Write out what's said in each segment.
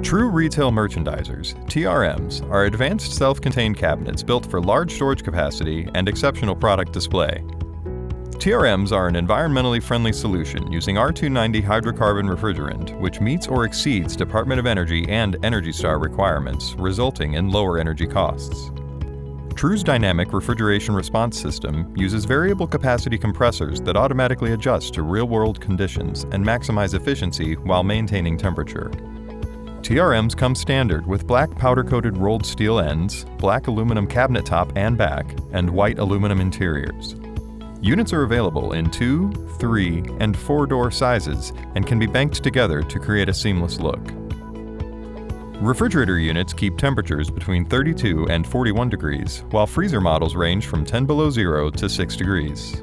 True retail merchandisers, TRMs, are advanced self-contained cabinets built for large storage capacity and exceptional product display. TRMs are an environmentally friendly solution using R290 hydrocarbon refrigerant, which meets or exceeds Department of Energy and Energy Star requirements, resulting in lower energy costs. True's dynamic refrigeration response system uses variable capacity compressors that automatically adjust to real-world conditions and maximize efficiency while maintaining temperature. TRMs come standard with black powder-coated rolled steel ends, black aluminum cabinet top and back, and white aluminum interiors. Units are available in 2, 3, and 4-door sizes and can be banked together to create a seamless look. Refrigerator units keep temperatures between 32 and 41 degrees, while freezer models range from 10 below 0 to 6 degrees.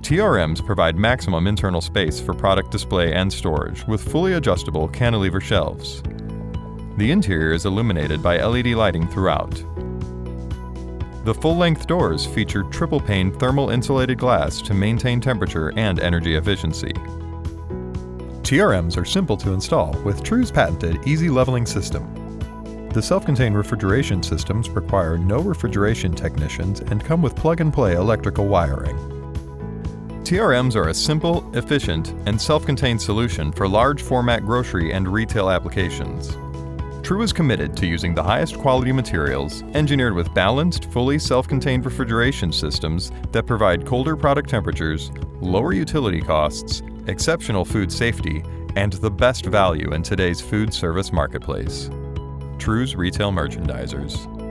TRMs provide maximum internal space for product display and storage with fully adjustable cantilever shelves. The interior is illuminated by LED lighting throughout. The full-length doors feature triple-pane thermal insulated glass to maintain temperature and energy efficiency. TRMs are simple to install with True's patented easy leveling system. The self-contained refrigeration systems require no refrigeration technicians and come with plug-and-play electrical wiring. TRMs are a simple, efficient, and self-contained solution for large format grocery and retail applications. True is committed to using the highest quality materials, engineered with balanced, fully self-contained refrigeration systems that provide colder product temperatures, lower utility costs, exceptional food safety, and the best value in today's food service marketplace. True's Retail Merchandisers.